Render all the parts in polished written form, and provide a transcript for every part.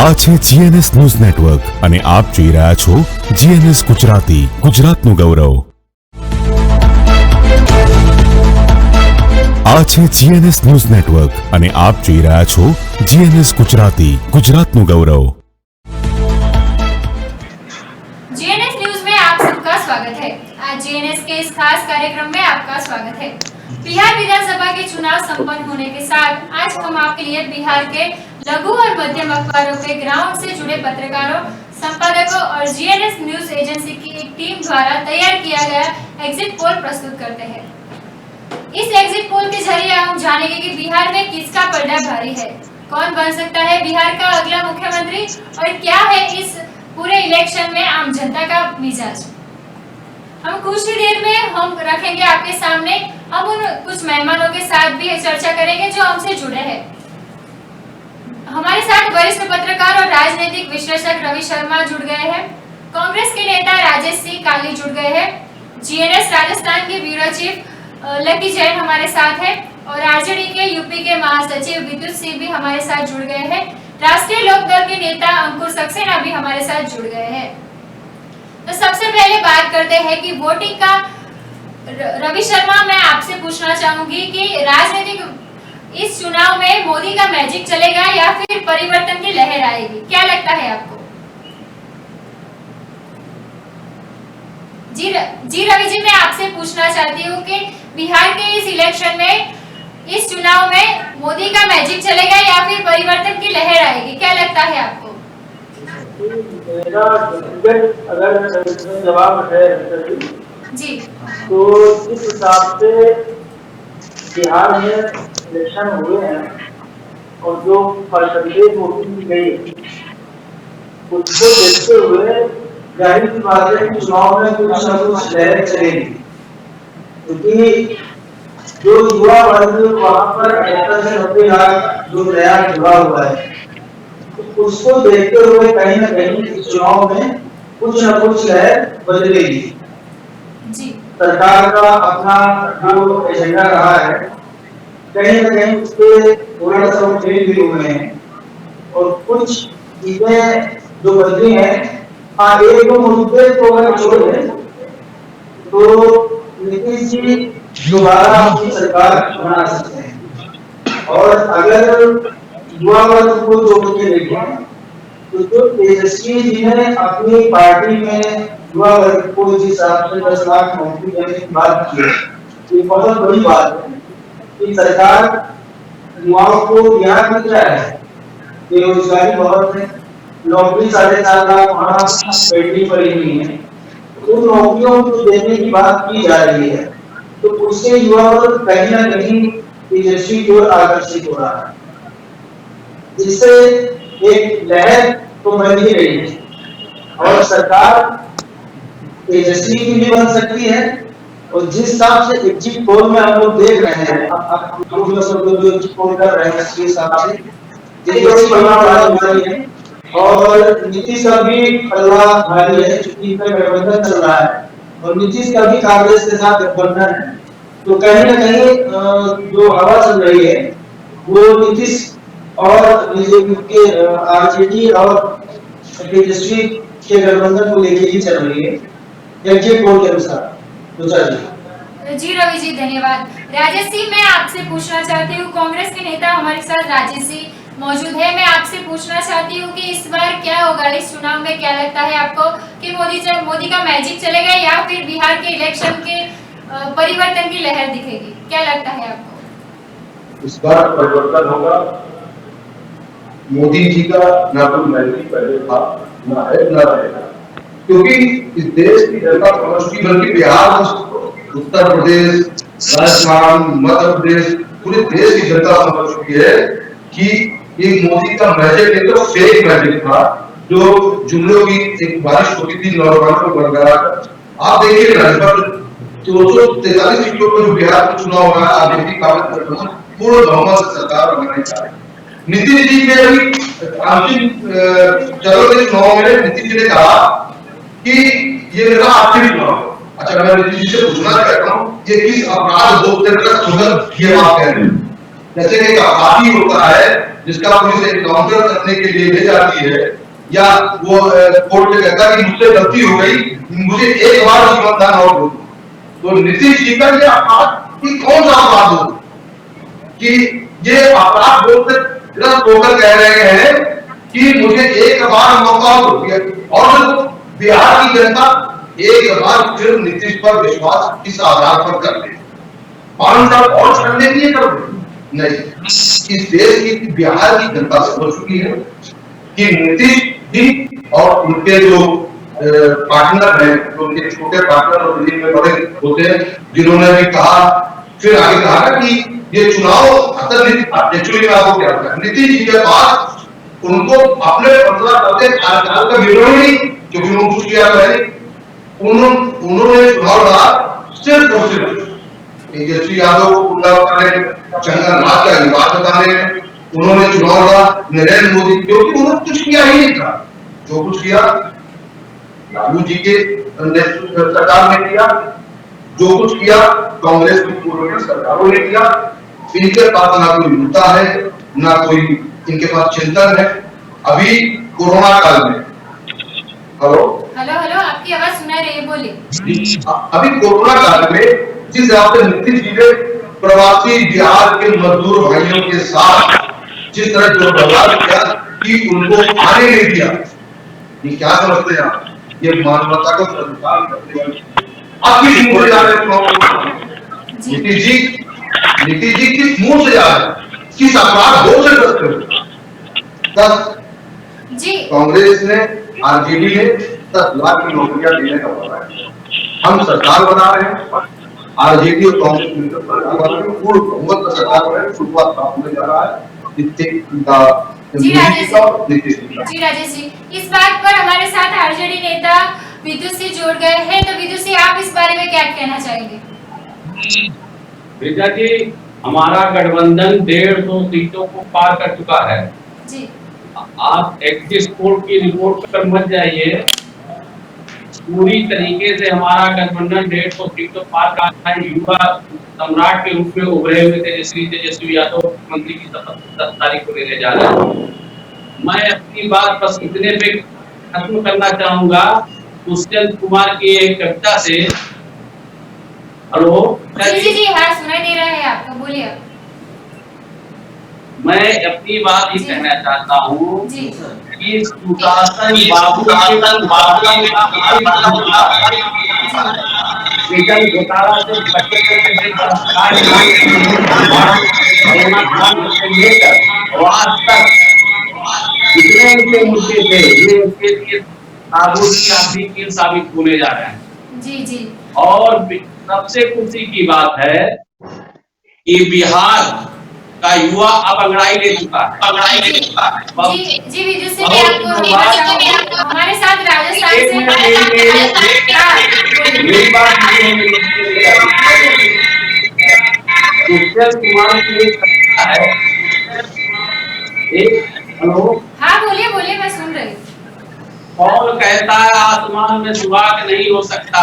આ છે GNS news network અને આપ જોઈ રહ્યા છો GNS ગુજરાતી, ગુજરાતનું ગૌરવ। આ છે GNS ન્યૂઝ નેટવર્ક અને આપ જોઈ રહ્યા છો GNS ગુજરાતી, ગુજરાતનું ગૌરવ। GNS न्यूज में आप सबका स्वागत है। आज GNS के इस खास कार्यक्रम में आपका स्वागत है। बिहार विधानसभा के चुनाव संपन्न होने के साथ आज हम आपके लिए बिहार के लघु और मध्यम अखबारों के ग्राउंड से जुड़े पत्रकारों, संपादकों और GNS न्यूज एजेंसी की एक टीम द्वारा तैयार किया गया एग्जिट पोल प्रस्तुत करते हैं। इस एग्जिट पोल के जरिए हम जानेंगे कि बिहार में किसका पलड़ा भारी है, कौन बन सकता है बिहार का अगला मुख्यमंत्री और क्या है इस पूरे इलेक्शन में आम जनता का मिजाज। हम कुछ ही देर में हम रखेंगे आपके सामने, हम उन कुछ मेहमानों के साथ भी चर्चा करेंगे जो हमसे जुड़े हैं। हमारे साथ वरिष्ठ पत्रकार और राजनीतिक विश्लेषक रवि शर्मा जुड़ गए हैं, कांग्रेस के नेता राजेश सिंह काली जुड़ गए हैं, GNS राजस्थान के ब्यूरो चीफ लकी जैन हमारे साथ है और आरजेडी के यूपी के महासचिव विद्युत सिंह भी हमारे साथ जुड़ गए हैं। राष्ट्रीय लोकदल के नेता अंकुर सक्सेना भी हमारे साथ जुड़ गए हैं। तो सबसे पहले बात करते हैं कि वोटिंग का। रवि शर्मा, मैं आपसे पूछना चाहूंगी कि राजनीतिक इस चुनाव में मोदी का मैजिक चलेगा या फिर परिवर्तन की लहर आएगी, क्या लगता है आपको? जी रवि जी, मैं आपसे पूछना चाहती हूँ कि बिहार के इस इलेक्शन में, इस चुनाव में मोदी का मैजिक चलेगा या फिर परिवर्तन की लहर आएगी, क्या लगता है आपको? मेरा अगर जवाब है जी, तो इस हिसाब से बिहार में इलेक्शन हुए हैं और जो परसेंटेज वोटिंग की गई उसको देखते हुए जाहिर सी बात है कि चुनाव में कुछ न कुछ लहर चलेगी, क्योंकि जो युवा वर्ग वहाँ पर 90 लाख जो नया जुड़ा हुआ है उसको देखते हुए कहीं न कहीं इस चुनाव में कुछ न कुछ लहर बदलेगी। सरकार का अपना जो एजेंडा रहा है कहीं न कहीं उसके थोड़ा सा चेंज भी हुए हैं और कुछ चीजें जो बदली हैं। हाँ, एक दो मुद्दे तो अगर छोड़ दें तो नीतीश जी दोबारा अपनी सरकार बना सकते हैं और अगर युवा वर्ग को जोड़ के देखें तो जो तेजस्वी जी ने अपनी पार्टी में युवा वर्ग को जिस हिसाब से 10 लाख नौकरी देने की बात की है, ये बहुत बड़ी बात है कि सरकार युवाओं को यहाँ मिल रहा है, बेरोजगारी बहुत है, नौकरी 7.5 लाख वहाँ पेंडिंग पड़ी हुई है, उन नौकरियों को देने की बात की जा रही है, तो उससे युवा वर्ग कहीं न कहीं तेजस्वी की ओर आकर्षित हो रहा है, जिससे एक लहर तो बन ही रही है और सरकार तेजस्वी की भी बन सकती है। और जिस हिसाब से एग्जिट पोल में हम लोग देख रहे हैं, जो एग्जिट पोल कर रहे हैं इसके हिसाब से तेजस्वी पलड़ा भारी है और नीतीश का भी पलड़ा भारी है, चूंकि इनका गठबंधन चल रहा है और नीतीश का भी कांग्रेस के साथ गठबंधन है, तो कहीं न कहीं जो हवा चल रही है वो नीतीश और बीजेपी के आरजेडी और तेजस्वी के गठबंधन को लेकर ही चल रही है एग्जिट पोल के अनुसार। जी रवि जी, धन्यवाद। राजेश सिंह, मैं आपसे पूछना चाहती हूँ, कांग्रेस के नेता हमारे साथ राजेश सिंह मौजूद है, मैं आपसे पूछना चाहती हूँ कि इस बार क्या होगा इस चुनाव में, क्या लगता है आपको कि मोदी का मैजिक चलेगा या फिर बिहार के इलेक्शन के परिवर्तन की लहर दिखेगी, क्या लगता है आपको? इस बार परिवर्तन होगा। मोदी जी का ना कोई मैजिक पहले था, ना है, ना रहेगा, क्योंकि इस देश की जनता समझ चुकी, बल्कि बिहार, उत्तर प्रदेश, राजस्थान, मध्य प्रदेश, पूरे देश की जनता समझ चुकी है कि ये मोदी का मैजिक नहीं तो फेक मैजिक था, जो जुमलों की एक बारिश होती थी नौजवानों को बरकरार। आप देखिए लगभग 243 सीटों पर जो बिहार में चुनाव हुआ है, आप देखिए कांग्रेस गठबंधन पूर्ण बहुमत से सरकार बनाने जा रही है। नीतीश जी ने अभी अंतिम चरण के चुनाव में नीतीश जी ने कहा कि ये मेरा आखिरी चुनाव। अच्छा, मैं नीतीश जी से पूछना चाहता हूँ, ये किस अपराध बोलते का स्लोगन ये आप कह रहे हैं? जैसे कि एक अपराधी होता है जिसका पुलिस एनकाउंटर करने के लिए ले जाती है, या वो कोर्ट में कहता है कि मुझसे गलती हो गई, मुझे एक बार जीवन दान और दो, तो नीतीश जी का ये अपराध की कौन सा अपराध हो कि ये अपराध बोलते ग्रस्त होकर कह रहे हैं कि मुझे एक बार मौका दो, और बिहार की जनता एक बार फिर नीतीश पर विश्वास इस आधार पर कर ले, 5 साल और करने के लिए कर नहीं। इस देश की बिहार की जनता समझ चुकी है कि नीतीश जी और उनके जो पार्टनर हैं, जो उनके छोटे पार्टनर और दिल्ली में बड़े होते हैं, जिन्होंने भी कहा, फिर आगे कहा कि ये चुनाव एक्चुअली में आपको क्या लगता है, नीतीश जी के पास उनको अपने 15 कार्यकाल का विवरण नहीं, क्योंकि उन्होंने कुछ किया पहले, उन्होंने चुनाव लड़ा सिर्फ और सिर्फ तेजस्वी यादव को पुतला बताने, जंगल राज का विवाद बताने, उन्होंने चुनाव लड़ा नरेंद्र मोदी, क्योंकि उन्होंने कुछ किया ही नहीं था। जो कुछ किया लालू जी के सरकार ने किया, जो कुछ किया कांग्रेस की पूर्व सरकारों ने किया। इनके पास ना कोई मुद्दा है, ना कोई इनके पास चिंतन है। अभी कोरोना काल में, हेलो हेलो हेलो, आपकी आवाज सुनाई रही है, बोलिए। अभी कोरोना काल में जिस हिसाब से नीतीश जी ने प्रवासी बिहार के मजदूर भाइयों के साथ जिस तरह जो व्यवहार किया कि उनको आने नहीं दिया, ये क्या समझते हैं आप? ये मानवता को स्वीकार करते हैं। आप किस मुंह से जा रहे हैं? नीतीश जी किस मुंह से जा रहे हैं? किस अपराध हो से करते हो? 10 कांग्रेस ने, आरजेडी ने 10 लाख की नौकरियां देने का वादा है। हम सरकार बना रहे हैं, आरजेडी और कांग्रेस मिलकर सरकार बना रहे हैं, पूर्ण बहुमत का सरकार बना रहे हैं, शुरुआत प्राप्त होने जा रहा है। जी राजेश जी, इस बात पर हमारे साथ आरजेडी नेता विद्युत सिंह जोड़ गए हैं, तो विद्युत सिंह आप इस बारे में क्या कहना चाहेंगे? विद्या जी, हमारा गठबंधन 150 सीटों को पार कर चुका है जी। आप एग्जिट पोल की रिपोर्ट पर मत जाइए, पूरी तरीके से हमारा गठबंधन 150 सीटों पार कर है। युवा सम्राट के रूप में उभरे हुए तेजस्वी यादव मुख्यमंत्री की शपथ 10 तारीख को लेने जा रहे हैं। मैं अपनी बात बस इतने पे खत्म करना चाहूंगा, दुष्यंत कुमार की एक कविता से। हेलो जी हाँ, सुनाई दे रहा है आपको, बोलिए। मैं अपनी बात ही कहना चाहता हूँ कि सुशासन वेतन घोटाला से बचने के लेकर आज तक जितने उनके मुद्दे थे, ये उनके लिए साबित होने जा रहे हैं। जी। और सबसे खुशी की बात है कि बिहार का युवा अब अंगड़ाई ले चुका है। जी विद्युत से भी आपको हमारे साथ राजस्थान से मेरी बात दुष्यंत कुमार की है। हेलो हाँ, बोलिए, मैं सुन रही हूँ। कौन कहता है आसमान में सुहाग नहीं हो सकता,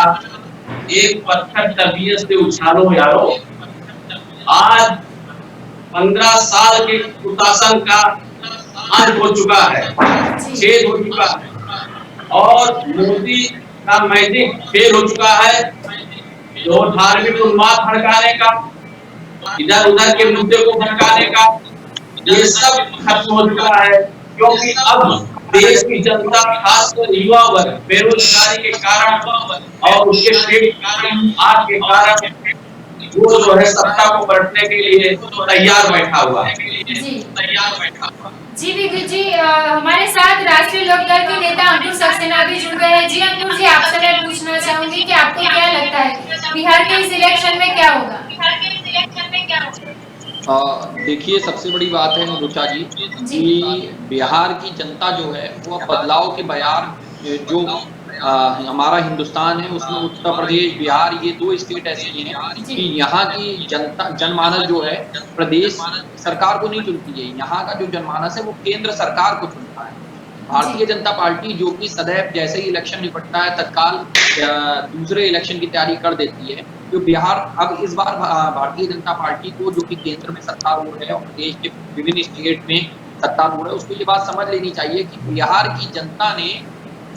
एक पत्थर तबीयत से उछालो यारो। आज 15 साल के कुशासन का अंत हो चुका है, छेद हो चुका है, और मोदी का मैजिक फेल हो चुका है। जो धार्मिक उन्माद भड़काने का, इधर उधर के मुद्दे को भड़काने का, ये सब खत्म हो चुका है। क्योंकि अब देश की जनता, खासकर युवा वर्ग, बेरोजगारी के कारण और उसके पेट आग के कारण वो जो है सत्ता को पलटने के लिए तैयार बैठा हुआ है। जी विद्युत जी, हमारे साथ राष्ट्रीय लोकदल के नेता अंकुर सक्सेना भी जुड़ गए हैं। जी अंकुर जी, आपसे मैं पूछना चाहूंगी कि आपको क्या लगता है बिहार के इस इलेक्शन में क्या होगा? देखिए, सबसे बड़ी बात है रुचा जी कि बिहार की जनता जो है वो बदलाव के बयार, जो हमारा हिंदुस्तान है उसमें उत्तर प्रदेश, बिहार, ये 2 स्टेट ऐसी हैं कि यहाँ की जनता, जनमानस जो है प्रदेश सरकार को नहीं चुनती है। यहाँ का जो जनमानस है वो केंद्र सरकार को चुनता है। भारतीय जनता पार्टी जो कि सदैव जैसे ही इलेक्शन निपटता है तत्काल दूसरे इलेक्शन की तैयारी कर देती है, जो बिहार अब इस बार भारतीय जनता पार्टी को, जो कि केंद्र में सत्तारूढ़ है और प्रदेश के विभिन्न स्टेट में सत्तारूढ़ है, उसको ये बात समझ लेनी चाहिए कि बिहार की जनता ने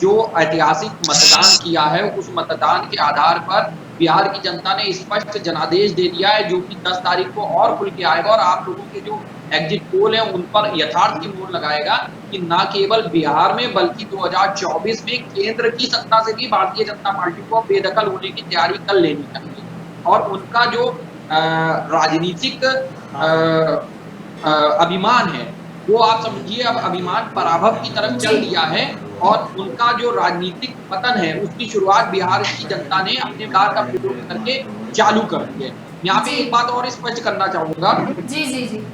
जो ऐतिहासिक मतदान किया है, उस मतदान के आधार पर बिहार की जनता ने स्पष्ट जनादेश दे दिया है, जो कि 10 तारीख को और खुल के आएगा और आप लोगों के जो एग्जिट पोल है उन पर यथार्थ की मोहर लगाएगा कि न केवल बिहार में बल्कि 2024 में केंद्र की सत्ता से भी भारतीय जनता पार्टी को बेदखल होने की तैयारी कर लेनी चाहिए। और उनका जो राजनीतिक अभिमान है वो आप समझिए अब अभिमान पराभव की तरफ चल दिया है और उनका जो राजनीतिक पतन है उसकी शुरुआत बिहार की जनता ने अपने बिहार का प्रयोग करके चालू कर दी है। यहाँ पे एक बात और स्पष्ट करना चाहूंगा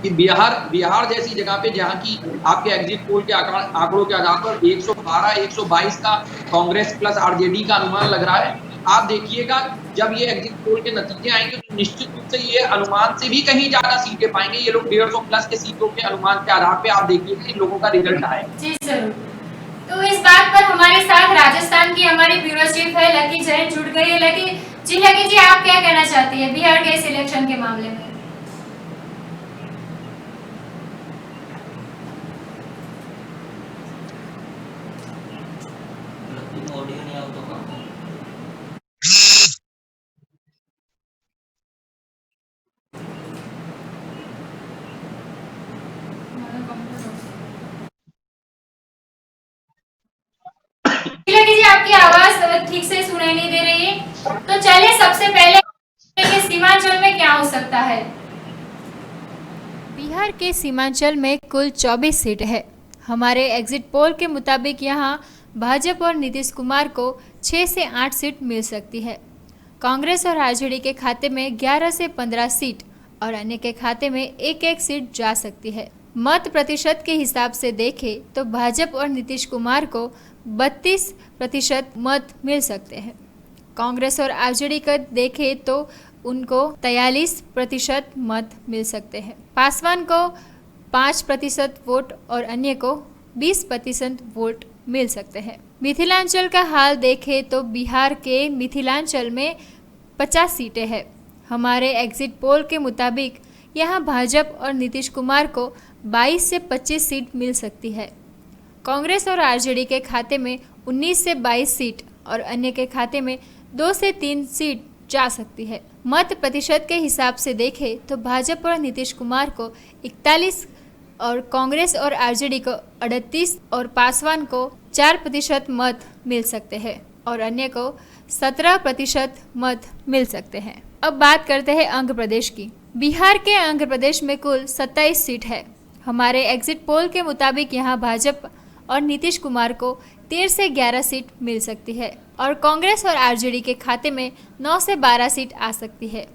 कि बिहार जैसी जगह पे जहाँ की आपके एग्जिट पोल के आंकड़ों के आधार पर 112-122 का कांग्रेस प्लस आरजेडी का अनुमान लग रहा है। आप देखिएगा जब ये एग्जिट पोल के नतीजे आएंगे तो निश्चित रूप से ये अनुमान से भी कहीं ज्यादा सीटें पाएंगे। ये लोग 150 प्लस के सीटों के अनुमान के आधार पे आप देखिएगा इन लोगों का रिजल्ट आएगा। जी जरूर। तो इस बात पर हमारे साथ राजस्थान की हमारी ब्यूरो चीफ है लकी जैन जुड़ गई है। लकी जी आप क्या कहना चाहती है बिहार के इस इलेक्शन के मामले में? लकी जी आपकी आवाज ठीक से सुनाई नहीं दे रही है, तो चलिए सबसे पहले कि सीमांचल में क्या हो सकता है। बिहार के सीमांचल में कुल 24 सीट है। हमारे एग्जिट पोल के मुताबिक यहाँ भाजपा और नीतीश कुमार को 6 से 8 सीट मिल सकती है। कांग्रेस और आरजेडी के खाते में 11 से 15 सीट और अन्य के खाते में 1-1 सीट जा सकती है। मत प्रतिशत के हिसाब से देखें तो भाजपा और नीतीश कुमार को 32% मत मिल सकते हैं। कांग्रेस और आरजेडी का देखें तो उनको 43% मत मिल सकते हैं। पासवान को 5% वोट और अन्य को 20% वोट मिल सकते हैं। मिथिलांचल का हाल देखें तो बिहार के मिथिलांचल में 50 सीटें हैं। हमारे एग्जिट पोल के मुताबिक यहाँ भाजपा और नीतीश कुमार को 22 से 25 सीट मिल सकती है। कांग्रेस और आरजेडी के खाते में 19 से 22 सीट और अन्य के खाते में 2 से 3 सीट जा सकती है। मत प्रतिशत के हिसाब से देखें तो भाजपा और नीतीश कुमार को 41 और कांग्रेस और आरजेडी को 38 और पासवान को 4% मत मिल सकते हैं और अन्य को 17% मत मिल सकते हैं। अब बात करते हैं आंध्र प्रदेश की। बिहार के आंध्र प्रदेश में कुल 27 सीट है। हमारे एग्जिट पोल के मुताबिक यहाँ भाजपा और नीतीश कुमार को 13 से 11 सीट मिल सकती है और कांग्रेस और आरजेडी के खाते में 9 से 12 सीट आ सकती है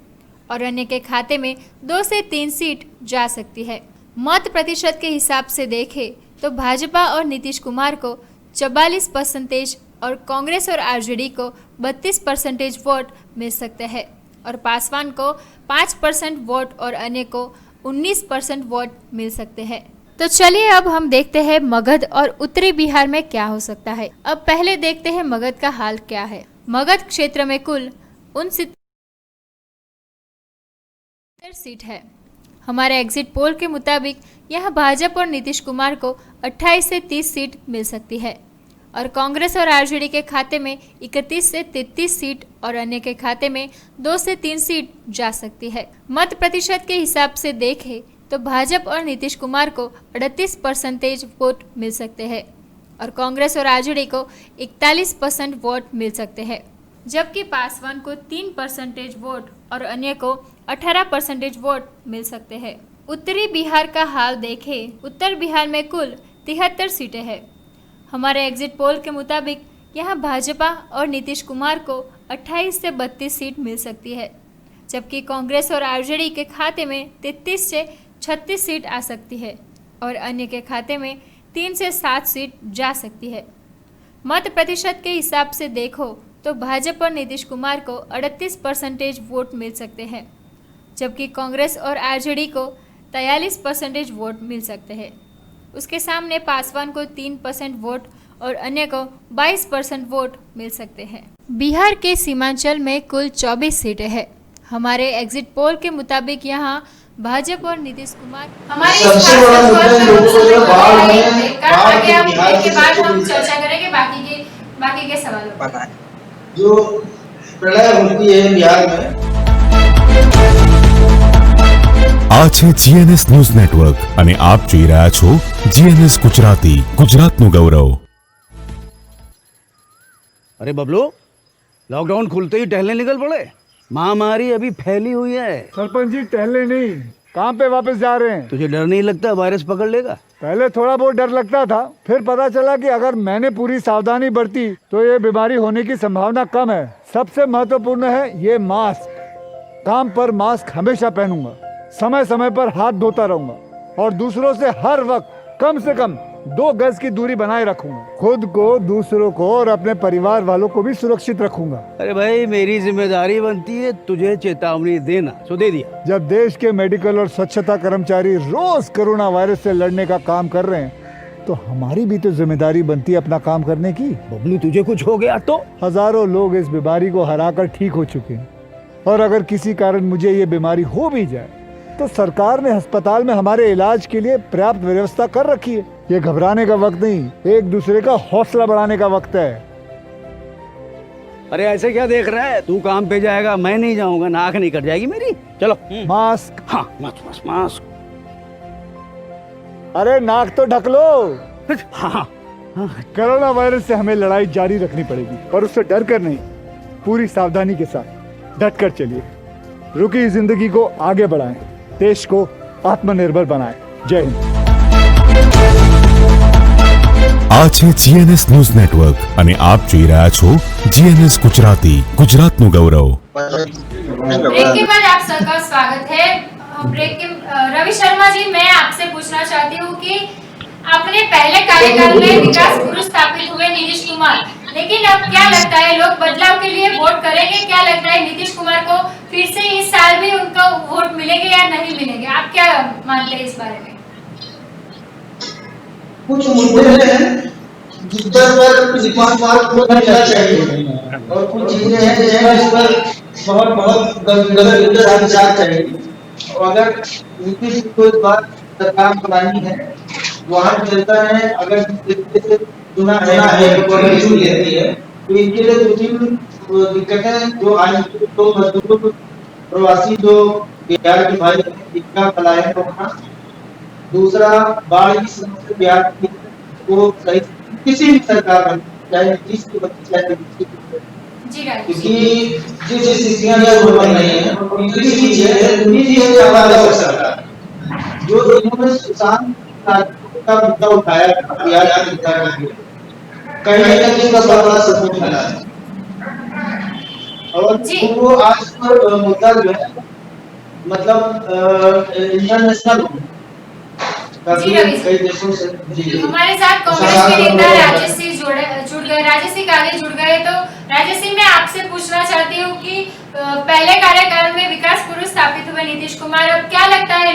और अन्य के खाते में 2 से 3 सीट जा सकती है। मत प्रतिशत के हिसाब से देखें तो भाजपा और नीतीश कुमार को 44% और कांग्रेस और आरजेडी को 32% वोट मिल सकते हैं और पासवान को 5% वोट और अन्य को 19% वोट मिल सकते हैं। तो चलिए अब हम देखते हैं मगध और उत्तरी बिहार में क्या हो सकता है। अब पहले देखते हैं मगध का हाल क्या है। मगध क्षेत्र में कुल 69 सीट है। हमारे एग्जिट पोल के मुताबिक यहाँ भाजपा और नीतीश कुमार को 28 से 30 सीट मिल सकती है और कांग्रेस और आरजेडी के खाते में 31 से 33 सीट और अन्य के खाते में 2 से 3 सीट जा सकती है। मत प्रतिशत के हिसाब से देखें तो भाजपा और नीतीश कुमार को 38% वोट मिल सकते हैं और कांग्रेस और आरजेडी को 41% वोट मिल सकते हैं, जबकि पासवान को 3% वोट और अन्य को 18% वोट मिल सकते हैं। उत्तरी बिहार का हाल देखें। उत्तर बिहार में कुल 73 सीटें हैं। हमारे एग्जिट पोल के मुताबिक यहाँ भाजपा और नीतीश कुमार को 28 से 32 सीट मिल सकती है, जबकि कांग्रेस और आरजेडी के खाते में 33 से 36 सीट आ सकती है और अन्य के खाते में 3 से 7 सीट जा सकती है। मत प्रतिशत के हिसाब से देखो तो भाजपा और नीतीश कुमार को 38% वोट मिल सकते हैं, जबकि कांग्रेस और आरजेडी को 43% वोट मिल सकते हैं। उसके सामने पासवान को 3% वोट और अन्य को 22% वोट मिल सकते हैं। बिहार के सीमांचल में कुल 24 सीटें हैं। हमारे एग्जिट पोल के मुताबिक यहाँ भाजपा और नीतीश कुमार हमारे सबसे बड़ा मुद्दा लोकसभा बाढ़ है, बाढ़ के बिहार के के बाद हम सबसे चर्चा करेंगे बाकी के सवालों पर। पता है जो प्रलय होती है बिहार में। આ છે જીએનએસ ન્યૂઝ નેટવર્ક અને આપ જોઈ રહ્યા છો જીએનએસ ગુજરાતી, ગુજરાતનું ગૌરવ। अरे बबलू, लॉकडाउन खुलते ही टहलने निकल पड़े। महामारी अभी फैली हुई है। सरपंच जी टहलने नहीं, काम पे वापस जा रहे हैं। तुझे डर नहीं लगता वायरस पकड़ लेगा? पहले थोड़ा बहुत डर लगता था, फिर पता चला कि अगर मैंने पूरी सावधानी बरती तो ये बीमारी होने की संभावना कम है। सबसे महत्वपूर्ण है ये मास्क। काम पर मास्क हमेशा पहनूंगा, समय समय पर हाथ धोता रहूंगा और दूसरों से हर वक्त कम से कम 2 गज की दूरी बनाए रखूंगा। खुद को, दूसरों को और अपने परिवार वालों को भी सुरक्षित रखूंगा। अरे भाई, मेरी जिम्मेदारी बनती है तुझे चेतावनी देना, सो दे दिया। जब देश के मेडिकल और स्वच्छता कर्मचारी रोज कोरोना वायरस से लड़ने का काम कर रहे हैं तो हमारी भी तो जिम्मेदारी बनती है अपना काम करने की। बबलू, तुझे कुछ हो गया तो? हजारों लोग इस बीमारी को हराकर ठीक हो चुके हैं और अगर किसी कारण मुझे ये बीमारी हो भी जाए तो सरकार ने अस्पताल में हमारे इलाज के लिए पर्याप्त व्यवस्था कर रखी है। ये घबराने का वक्त नहीं, एक दूसरे का हौसला बढ़ाने का वक्त है। अरे ऐसे क्या देख रहा है? तू काम पे जाएगा, मैं नहीं जाऊंगा, नाक नहीं कट जाएगी मेरी। चलो। मास्क। हाँ, मास्क मास्क। अरे नाक तो ढक लो। हाँ। कोरोना वायरस से हमें लड़ाई जारी रखनी पड़ेगी, पर उससे डर कर नहीं, पूरी सावधानी के साथ डट कर चलिए। रुकी जिंदगी को आगे बढ़ाएं, देश को आत्मनिर्भर बनाएं। जय हिंद। આ છે જીએનએસ ન્યૂઝ નેટવર્ક અને આપ જોઈ રહ્યા છો જીએનએસ ગુજરાતી, ગુજરાતનું ગૌરવ। ब्रेक के बाद आप सबका स्वागत है। रवि शर्मा जी, मैं आपसे पूछना चाहती हूँ कि अपने पहले कार्यकाल में विकास गुरु स्थापित हुए नीतीश कुमार, लेकिन अब क्या लगता है लोग बदलाव के लिए वोट करेंगे? क्या लगता है नीतीश कुमार को फिर से इस साल भी उनको वोट मिलेंगे या नहीं मिलेंगे? आप क्या मानते हैं इस बारे में? कुछ मुद्दे हैं जिस पर नीतीश कुमार को मिलना चाहिए और कुछ चीजें हैं जिस पर बहुत गंभीरता से विचार चाहिए। और अगर नीतीश को इस बार सरकार बनानी है, वहाँ जनता ने अगर से चुना है चुन लेती है तो इनके लिए 2-3 दिक्कतें जो आई, तो मजदूर प्रवासी जो बिहार के भाई इनका पलायन रोकना, दूसरा बाढ़ की समस्या बिहार की को सही किसी भी सरकार बने, चाहे नीतीश की बने चाहे नीतीश की, क्योंकि जिस स्थितियां बन रही है उन्हीं से हमारा सरकार जो इन्होंने किसान का मुद्दा उठाया बिहार के मुद्दा के लिए कहीं ना कहीं इसका बड़ा सपोर्ट मिला है। और वो आज पर मुद्दा जो है मतलब इंटरनेशनल कई देशों से हमारे साथ कांग्रेस के नेता राजेश सिंह जुड़ गए। राजेश सिंह आगे जुड़ गए, तो राजेश सिंह, मैं आपसे पूछना चाहती हूँ कि पहले कार्यकाल में विकास गुरु स्थापित हुए नीतीश कुमार, अब क्या लगता है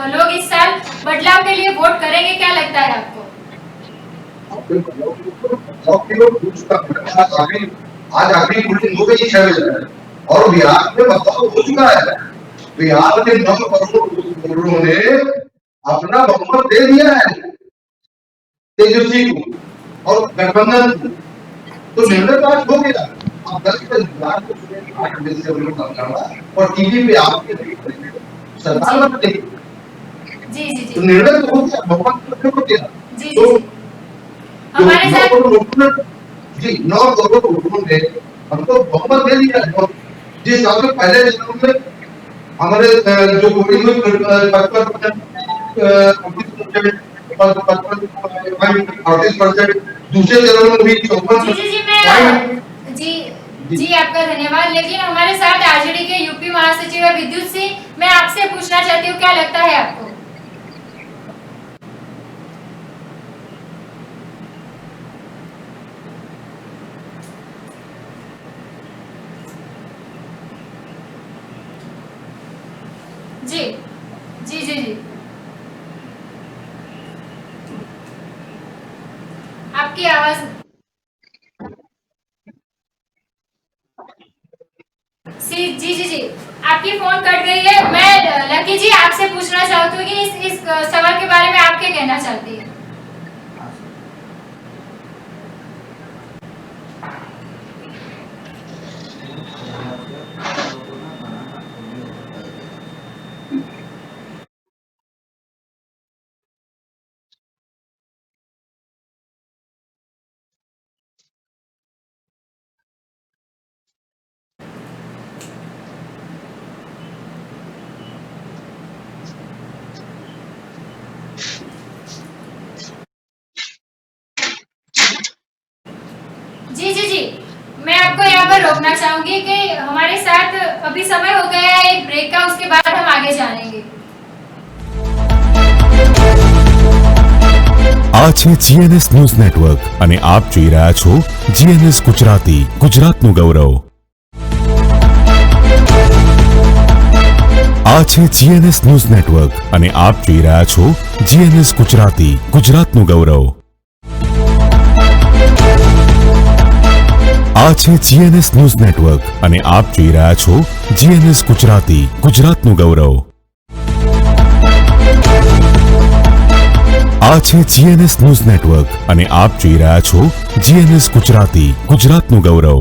लोग इस साल बदलाव के लिए वोट करेंगे? क्या लगता है आपको? आज आखिरी वोटिंग हो गई 6 बजे और बिहार में बदलाव हो चुका है। बिहार के 9 करोड़ वोटरों ने अपना बहुमत दे दिया है तेजस्वी को और गठबंधन को, तो निर्णय आज हो गया। अब 10 और टीवी पे आपके सरकार में जी तो निर्णय तो हो गया, बहुमत हो गया। जी हमारे साथ 9 करोड़ वोटरों ने हमको बहुमत दे दिया है। जिस हिसाब से पहले चुनाव में हमारे जो वोटिंग हुई 55%, 38%, दूसरे चरण में भी 54%। जी आपका धन्यवाद। लेकिन हमारे साथ आरजेडी के यूपी महासचिव है विद्युत सिंह, मैं आपसे पूछना चाहती हूँ क्या लगता है आपको? जी जी जी जी आपकी आवाज जी जी जी, आपकी फोन कट गई है। मैं लकी जी आपसे पूछना चाहती हूँ कि इस सवाल के बारे में आप क्या कहना चाहती है? जी जी जी, मैं आपको यहाँ पर रोकना चाहूंगी कि हमारे साथ अभी समय हो गया है एक ब्रेक का, उसके बाद हम आगे जानेंगे। આ છે જીએનએસ ન્યૂઝ નેટવર્ક અને આપ જોઈ રહ્યા છો જીએનએસ ગુજરાતી, ગુજરાતનું ગૌરવ। આ છે જીએનએસ ન્યૂઝ નેટવર્ક અને આપ જોઈ રહ્યા છો જીએનએસ ગુજરાતી, ગુજરાતનું ગૌરવ। આ છે જીએનએસ ન્યૂઝ નેટવર્ક અને આપ જોઈ રહ્યા છો જીએનએસ ગુજરાતી, ગુજરાતનું ગૌરવ। આ છે જીએનએસ ન્યૂઝ નેટવર્ક અને આપ જોઈ રહ્યા છો જીએનએસ ગુજરાતી, ગુજરાતનું ગૌરવ।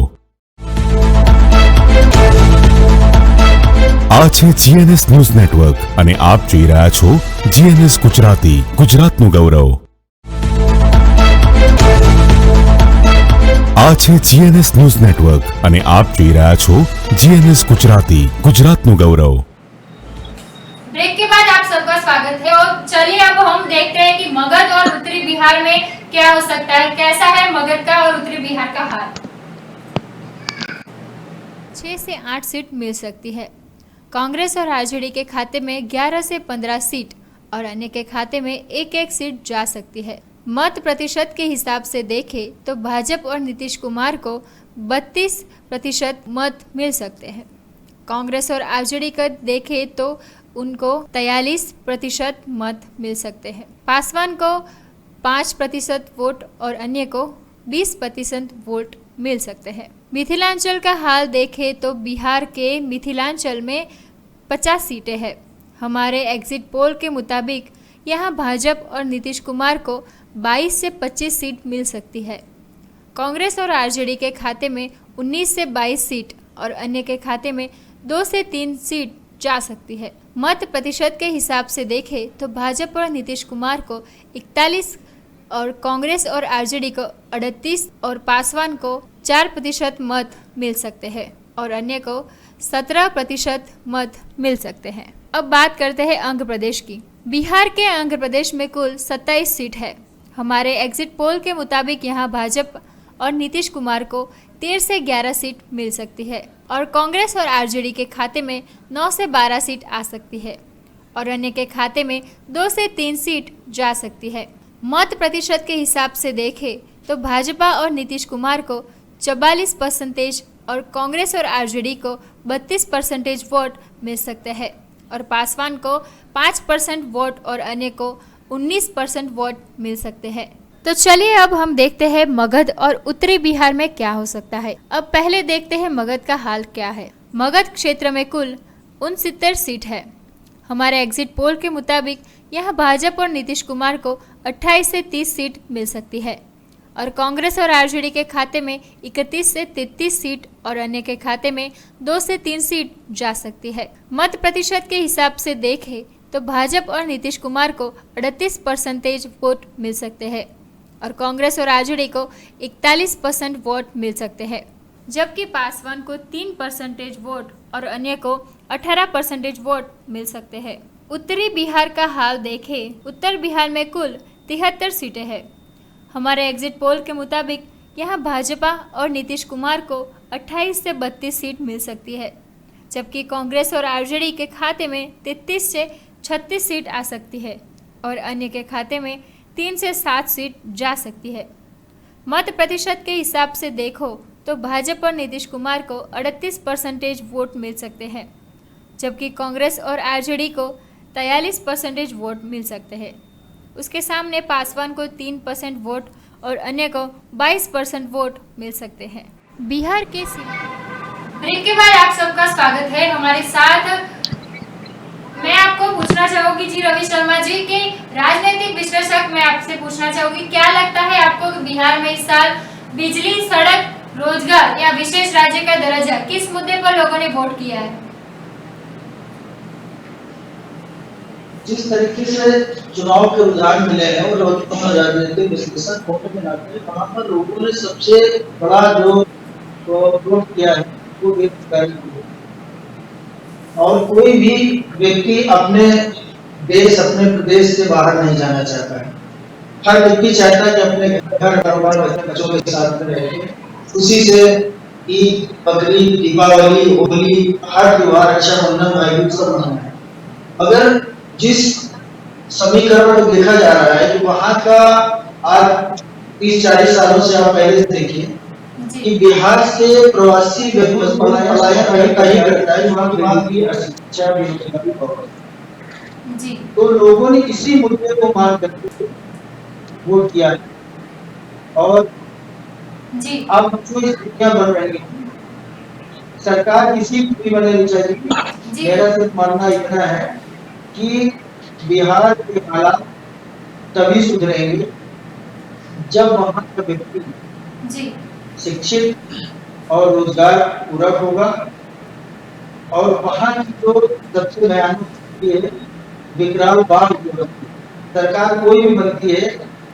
આ છે જીએનએસ ન્યૂઝ નેટવર્ક અને આપ જોઈ રહ્યા છો જીએનએસ ગુજરાતી, ગુજરાતનું ગૌરવ। આ છે જીએનએસ ન્યૂઝ નેટવર્ક અને આપ જોઈ રહ્યા છો જીએનએસ ગુજરાતી, ગુજરાતનું ગૌરવ। ब्रेक के बाद आप सबका स्वागत है और चलिए अब हम देखते हैं कि मगध और उत्तरी बिहार में क्या हो सकता है, कैसा है मगध का और उत्तरी बिहार का हाल। 6 से 8 सीट मिल सकती है। कांग्रेस और आरजेडी के खाते में 11 से 15 सीट और अन्य के खाते में 1-1 सीट जा सकती है। मत प्रतिशत के हिसाब से देखें तो भाजपा और नीतीश कुमार को 32% मत मिल सकते हैं। कांग्रेस और आरजेडी का देखें तो उनको 43% मत मिल सकते हैं। पासवान को 5% वोट और अन्य को 20% वोट मिल सकते हैं। मिथिलांचल का हाल देखें तो बिहार के मिथिलांचल में 50 सीटें हैं। हमारे एग्जिट पोल के मुताबिक यहाँ भाजपा और नीतीश कुमार को 22 से 25 सीट मिल सकती है। कांग्रेस और आरजेडी के खाते में 19 से 22 सीट और अन्य के खाते में 2 से 3 सीट जा सकती है। मत प्रतिशत के हिसाब से देखें तो भाजपा और नीतीश कुमार को 41 और कांग्रेस और आरजेडी को 38 और पासवान को 4% मत मिल सकते हैं और अन्य को 17% मत मिल सकते हैं। अब बात करते हैं आंध्र प्रदेश की। बिहार के आंध्र प्रदेश में कुल 27 सीट है। हमारे एग्जिट पोल के मुताबिक यहाँ भाजपा और नीतीश कुमार को 13 से 11 सीट मिल सकती है और कांग्रेस और आरजेडी के खाते में 9 से 12 सीट आ सकती है और अन्य के खाते में 2 से 3 सीट जा सकती है। मत प्रतिशत के हिसाब से देखें तो भाजपा और नीतीश कुमार को 44% और कांग्रेस और आरजेडी को 32% वोट मिल सकते हैं और पासवान को 5% वोट और अन्य को 19% वोट मिल सकते हैं। तो चलिए अब हम देखते हैं मगध और उत्तरी बिहार में क्या हो सकता है। अब पहले देखते हैं मगध का हाल क्या है। मगध क्षेत्र में कुल 69 सीट है। हमारे एग्जिट पोल के मुताबिक यहाँ भाजपा और नीतीश कुमार को 28 से 30 सीट मिल सकती है और कांग्रेस और आरजेडी के खाते में 31 से 33 सीट और अन्य के खाते में 2 से 3 सीट जा सकती है। मत प्रतिशत के हिसाब से देखें तो भाजपा और नीतीश कुमार को 38% वोट मिल सकते हैं और कांग्रेस और आरजेडी को 41% वोट मिल सकते हैं, जबकि पासवान को 3% वोट और अन्य को 18% वोट मिल सकते हैं। उत्तरी बिहार का हाल देखें, उत्तर बिहार में कुल 73 सीटें हैं। हमारे एग्जिट पोल के मुताबिक यहाँ भाजपा और नीतीश कुमार को 28 से 32 सीट मिल सकती है, जबकि कांग्रेस और आरजेडी के खाते में 33 से 36 सीट आ सकती है और अन्य के खाते में 3 से 7 सीट जा सकती है। मत प्रतिशत के हिसाब से देखो तो भाजपा और नीतीश कुमार को 38% वोट मिल सकते हैं, जबकि कांग्रेस और आरजेडी को 43% वोट मिल सकते हैं। उसके सामने पासवान को 3% वोट और अन्य को 22% वोट मिल सकते हैं। बिहार के ब्रेक के बाद आप सबका स्वागत है हमारे साथ। मैं आपको पूछना चाहूंगी जी रवि शर्मा जी के राजनीतिक विश्लेषक, मैं आपसे पूछना चाहूंगी क्या लगता है आपको कि बिहार में इस साल बिजली, सड़क, रोजगार या विशेष राज्य का दर्जा किस मुद्दे पर लोगों ने वोट किया है? जिस तरीके से चुनाव के रुझान मिले हैं और राजनीतिक विश्लेषक होने के नाते वहाँ पर लोगों ने सबसे बड़ा जो वोट किया है वो बेरोजगारी की है। और कोई भी व्यक्ति अपने देश, अपने प्रदेश से बाहर नहीं जाना चाहता है। हर व्यक्ति चाहता है कि अपने घर कारोबार बच्चों के साथ में रहे, उसी से ईद, बकरीद, दीपावली, होली, हर त्योहार, रक्षाबंधन, भाई दूज सब मनाए। अगर जिस समीकरण को देखा जा रहा है कि वहाँ का आज 30-40 सालों से आप पहले देखिए कि बिहार से प्रवासी पलायन कहीं करता है, वहाँ की बात की शिक्षा, बेरोजगारी, तो लोगों ने इसी मुद्दे को मान करके वोट किया है। और अब जो स्थितियां बन रही है, सरकार किसी भी बननी चाहिए। मेरा सिर्फ मानना इतना है कि बिहार के हालात तभी सुधरेंगे जब वहाँ का व्यक्ति शिक्षित और रोजगार पूरा होगा। और वहाँ की जो सबसे भयानक स्थिति है विकराल बाढ़, सरकार कोई भी बनती है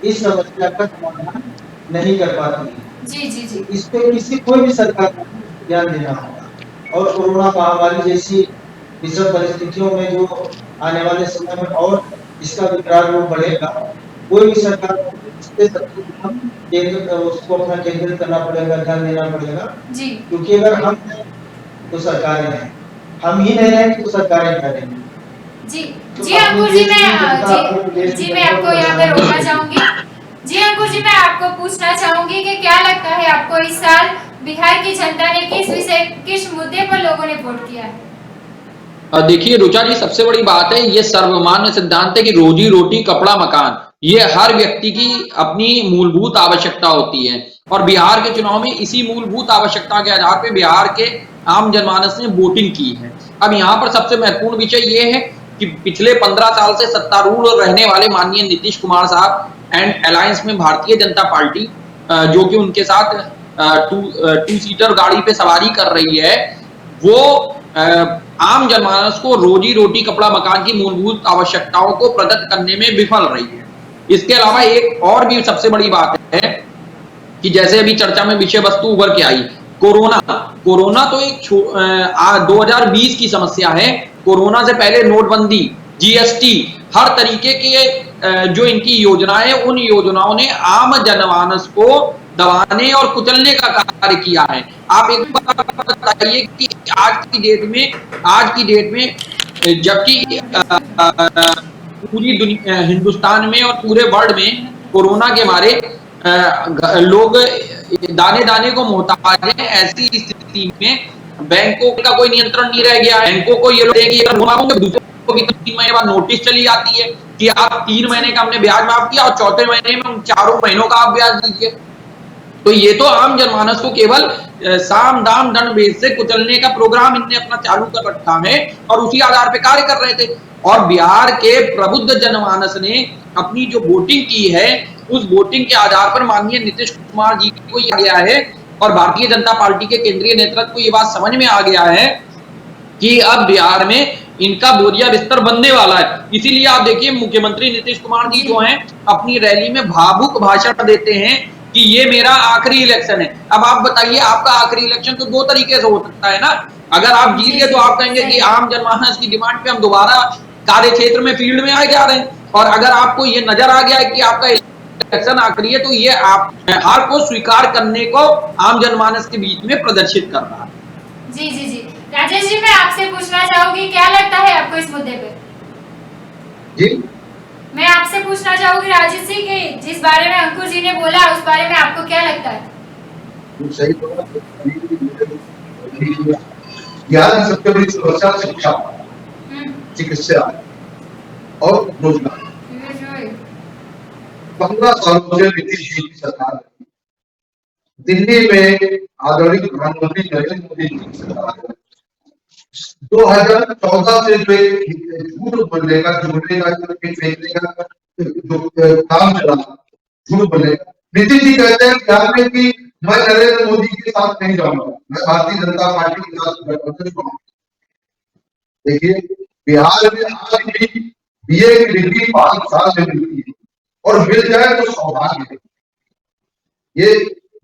इस समस्या का समाधान नहीं कर पाती है। इस पे किसी कोई भी सरकार को ध्यान देना होगा। और कोरोना महामारी जैसी विषम परिस्थितियों में जो आने वाले समय में और इसका विकराल रूप बढ़ेगा, कोई भी सरकार उसको अपना केंद्रित करना पड़ेगा, ध्यान देना पड़ेगा। क्योंकि अगर हम तो सरकारें हैं, हम ही नहीं रहेंगे तो सरकारें करेंगे। जी अंकुर जी, मैं आपको यहाँ पे रोकना चाहूंगी। जी अंकुर जी, मैं आपको पूछना चाहूंगी कि क्या लगता है आपको इस साल बिहार की जनता ने किस मुद्दे पर लोगों ने वोट किया है? देखिए रुचा जी, सबसे बड़ी बात है ये सर्वमान्य सिद्धांत है कि रोजी रोटी, कपड़ा, मकान, ये हर व्यक्ति की अपनी मूलभूत आवश्यकता होती है। और बिहार के चुनाव में इसी मूलभूत आवश्यकता के आधार पर बिहार के आम जनमानस ने वोटिंग की है। अब यहाँ पर सबसे महत्वपूर्ण विषय ये है कि पिछले 15 साल से सत्तारूढ़ रहने वाले माननीय नीतीश कुमार साहब एंड अलायंस में भारतीय जनता पार्टी, जो कि उनके साथ टू सीटर गाड़ी पे सवारी कर रही है, वो आम जनमानस को रोजी रोटी, कपड़ा, मकान की मूलभूत आवश्यकताओं को प्रदत्त करने में विफल रही है। इसके अलावा एक और भी सबसे बड़ी बात है कि जैसे अभी चर्चा में विषय वस्तु उभर के आई, कोरोना तो एक 2020 की समस्या है। कोरोना से पहले नोटबंदी, जीएसटी, हर तरीके के जो इनकी योजनाएं, उन योजनाओं ने आम जनमानस को दबाने और कुचलने का कार्य किया है। आप एक बार बताइए कि आज की डेट में जबकि पूरी दुनिया, हिंदुस्तान में और पूरे वर्ल्ड में कोरोना के मारे लोग दाने दाने को मोहताज है, ऐसी स्थिति में बैंकों का कोई नियंत्रण नहीं रह गया है। बैंकों को ये लोग दूसरों को 3 महीने बाद नोटिस चली जाती है कि आप 3 महीने का हमने ब्याज माफ किया और चौथे महीने में 4 महीनों का आप ब्याज दीजिए। तो ये तो आम जनमानस को केवल साम दाम दंड भेद से कुचलने का प्रोग्राम इनने अपना चालू कर रखा है और उसी आधार पे कार्य कर रहे थे। और बिहार के प्रबुद्ध जनमानस ने अपनी जो वोटिंग की है, उस वोटिंग के आधार पर माननीय नीतीश कुमार जी को यह गया है और भारतीय जनता पार्टी के केंद्रीय नेतृत्व को ये बात समझ में आ गया है कि अब बिहार में इनका बोरिया बिस्तर बनने वाला है। इसीलिए आप देखिए मुख्यमंत्री नीतीश कुमार जी जो हैं अपनी रैली में भावुक भाषण देते हैं कि ये मेरा आखिरी इलेक्शन है। अब आप बताइए, आपका आखिरी इलेक्शन तो 2 तरीके से हो सकता है ना। अगर आप जीत गए तो आप कहेंगे कि आम जनमानस की डिमांड पे हम दोबारा कार्य क्षेत्र में, फील्ड में आए जा रहे हैं। और अगर आपको ये नजर आ गया है कि आपका इलेक्शन आखिरी है, तो ये आप हार को स्वीकार करने को आम जनमानस के बीच में प्रदर्शित कर रहा है। जी जी जी, राजेश जी, मैं आपसे पूछना चाहूंगी क्या लगता है आपको इस मुद्दे पे? जी मैं आपसे पूछना चाहूंगी राजेश जी कि जिस बारे में अंकुर जी ने बोला उस बारे में आपको क्या लगता है? सही बिहार की सबसे बड़ी समस्या शिक्षा, चिकित्सा और रोजगार। 15 सालों से नीतीश जी की सरकार दिल्ली में आदरणीय प्रधानमंत्री नरेंद्र मोदी जी की सरकार है। 2014 से जो झूठ बोलने का, जोड़ने का, फेंकने का जो काम चला, झूठ बोलने का, नीतीश जी कहते हैं बिहार में कि मैं नरेंद्र मोदी के साथ नहीं जाऊंगा, मैं भारतीय जनता पार्टी के साथ गठबंधन करूंगा। देखिए, बिहार में आज भी बीए की डिग्री 5 साल में मिलती है और मिल जाए तो सौभाग्य है। ये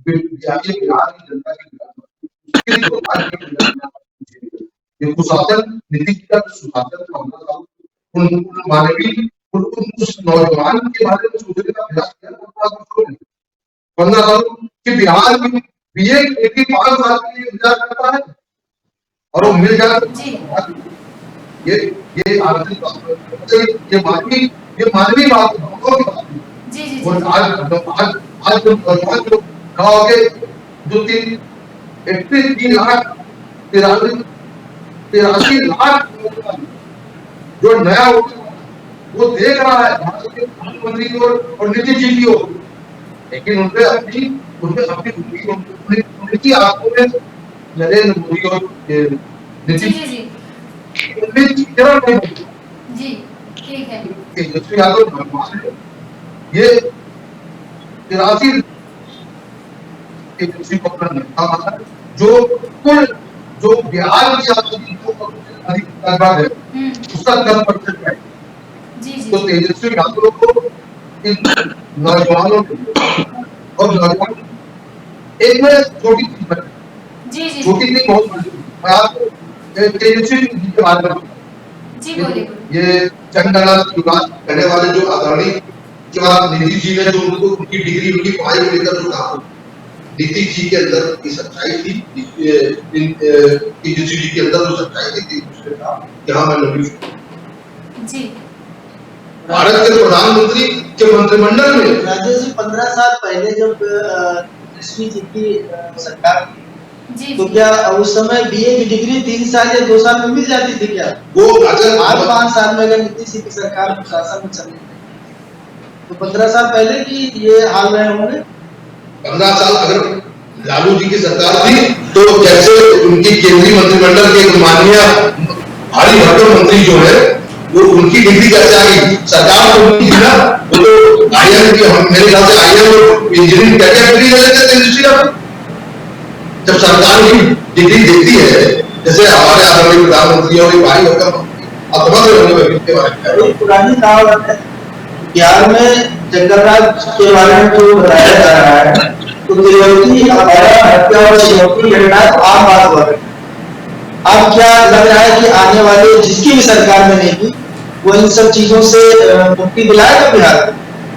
बिहार की जनता की ये कुशासन, नीतीश जी का सुशासन 15 साल, उन मानवीय उस नौजवान के बारे में सोचने का प्रयास किया 15 साल कि बिहार में बीए की डिग्री 5 साल के लिए इंतजार करता है और वो मिल जाए। ये मानवीय बात है। और आज जो कहोगे 3 लाख 83 लाख जो नया वो देख रहा है भारत के प्रधानमंत्री की और नीतीश जी की ओर, लेकिन उनके अपनी उनकी आंखों में नरेंद्र मोदी और नीतीश जी ठीक है। तेजस्वी यादव भगवान है। ये 83 तेजस्वी को अपना नेता माना, जो कुल जो बिहार की आबादी अधिक तादाद है उसका 10% है। तो तेजस्वी यादव को इन नौजवानों और नौजवान एक में छोटी चीज बहुत बड़ी, मैं आपको तेजस्वी जी के बारे में ये जनगणना विकास करने वाले जो आदरणीय नीतीश जी ने जो उनकी डिग्री, उनकी पढ़ाई को लेकर जो कहा, नीतीश जी के अंदर की सच्चाई थी, तेजस्वी जी के अंदर जो सच्चाई थी, उसने कहा कि हाँ मैं नौकरी। भारत के प्रधानमंत्री के मंत्रिमंडल में राजेश जी 15 साल पहले जब तेजस्वी जी की सरकार थी, तो क्या उस समय बीए की डिग्री 3 साल या 2 साल में मिल जाती थी क्या? वो आज 5 साल में अगर नीतीश जी की सरकार शासन में चल रही तो 15 साल पहले की ये हाल रहे होंगे। 15 साल अगर लालू जी की सरकार थी तो कैसे उनकी केंद्रीय मंत्रिमंडल के माननीय भारी भरकम मंत्री जो है वो उनकी डिग्री कैसे आई? सरकार तो उनकी ना, वो तो आईएम की, मेरे ख्याल से आईएम और इंजीनियरिंग क्या डिग्री ले लेते थे इंडस्ट्री। जब सरकार की डिग्री देती है, जैसे हमारे आदरणीय प्रधानमंत्री और भारी भरकम पुरानी कहावत है बिहार में जंगलराज के बारे में जो बताया जा रहा है, तो तिलवती हत्या और श्रीमती घटना आम बात हो रही है। अब क्या लग रहा है कि आने वाले जिसकी भी सरकार में नहीं वो इन सब चीजों से मुक्ति दिलाएगा?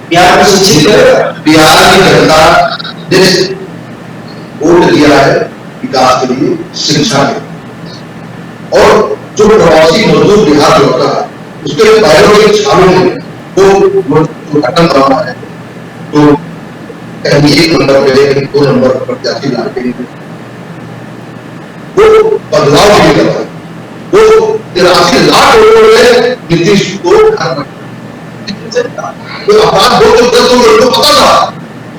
बिहार में शिक्षित करेगा? बिहार की जनता ने वोट दिया है विकास के लिए, शिक्षा के, और जो प्रवासी मजदूर बिहार लौटा है उसके पैरों के छालों में वो खत्म करना है, तो कहीं 1 नंबर पे, 2 नंबर पर प्रत्याशी लाते हैं, वो बदलाव नहीं करता। वो 83 लाख लोगों ने नीतीश को अपराध को पता था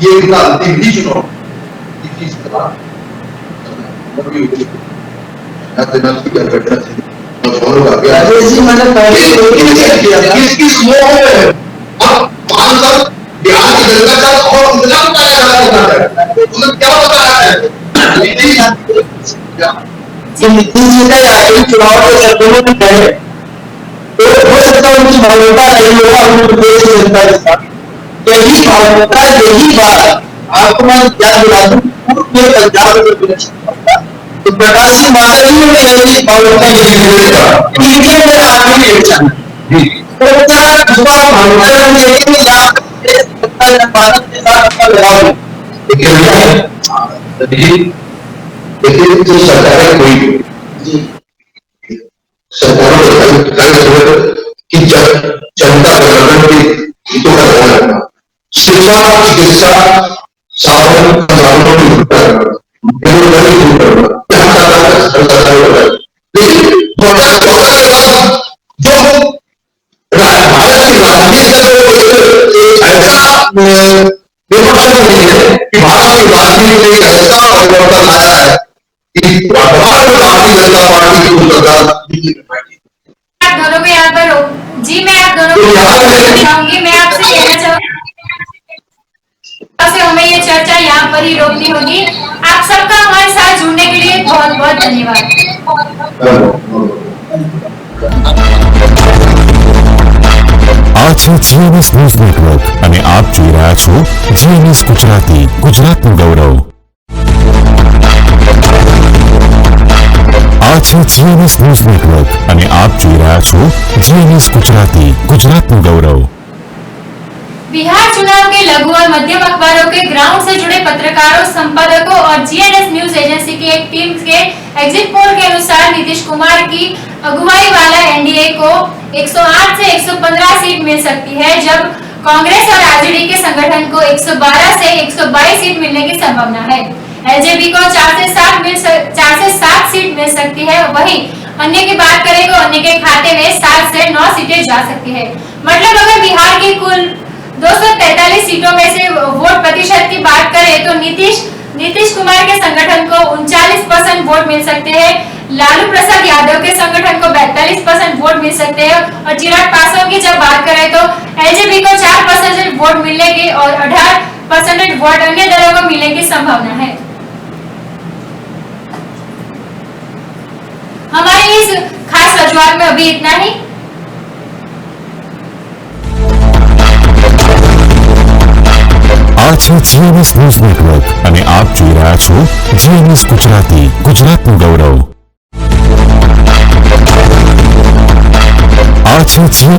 ये इनका अंतिम ही चुनाव मैंने पहले बिहार की जनता का और इंतजाम कराया जा रहा है, उन्हें क्या बताया है? नीतीश जी ने आखिरी चुनाव के चक्कर में गए तो हो सकता है उनकी भावना नहीं होगा उनके देश की जनता के साथ। यही भावना, यही बात आपको मैं याद दिला दूं, पूरे पंजाब में तो प्रकाशी मार्गों में यही भावना इंडिया में आखिरी इलेक्शन तो क्या युवा भावना में भारत के साथ लगाओ। लेकिन जो सरकारें कोई सरकारों की जनता जनगण के हितों का ध्यान रखना, शिक्षा, चिकित्सा, साधन संसाधनों की दूर करना, बेरोजगारी दूर करना, लेकिन 2014 के बाद जो भारत की राजनीति का एक ऐसा विमर्शन नहीं है कि भारत की राजनीति में दिल्ली में बैठी। आप दोनों को यहाँ पर जी मैं आप दोनों को चाहूंगी, मैं आपसे कहना चाहूंगी हमें ये चर्चा यहाँ पर ही रोकनी होगी। आप सबका हमारे साथ जुड़ने के लिए बहुत बहुत धन्यवाद। આ છે જીએનએસ ન્યૂઝ નેટવર્ક અને આપ જોઈ રહ્યા છો જીએનએસ ગુજરાતી, ગુજરાતનું ગૌરવ। આ છે જીએનએસ ન્યૂઝ નેટવર્ક અને આપ જોઈ રહ્યા છો જીએનએસ ગુજરાતી, ગુજરાતનું ગૌરવ। बिहार चुनाव के लघु और मध्यम अखबारों के ग्राउंड से जुड़े पत्रकारों, संपादकों और जीएनएस न्यूज एजेंसी की एक टीम के एग्जिट पोल के अनुसार नीतीश कुमार की अगुवाई वाला एनडीए को 108 से 115 सीट मिल सकती है, जब कांग्रेस और आरजेडी के संगठन को 112 से 122 सीट मिलने की संभावना है। एलजेपी को 4 से 7 सीट मिल सकती है। वहीं अन्य की बात करें तो अन्य के खाते में 7 से 9 सीटें जा सकती है। मतलब अगर बिहार की कुल 243 सीटों में से वोट प्रतिशत की बात करें तो नीतीश कुमार के संगठन को 39% वोट मिल सकते हैं, लालू प्रसाद यादव के संगठन को 42% वोट मिल सकते हैं और चिराग पासवान की जब बात करें तो एलजेपी को 4% वोट मिलने की और 18% वोट अन्य दलों को मिलने की संभावना है। हमारे इस खास रजूआत में अभी इतना ही। આ છે જીએનએસ ન્યૂઝ નેટવર્ક અને આપ જોઈ રહ્યા છો જીએનએસ ગુજરાતી, ગુજરાતનું ગૌરવ। આ છે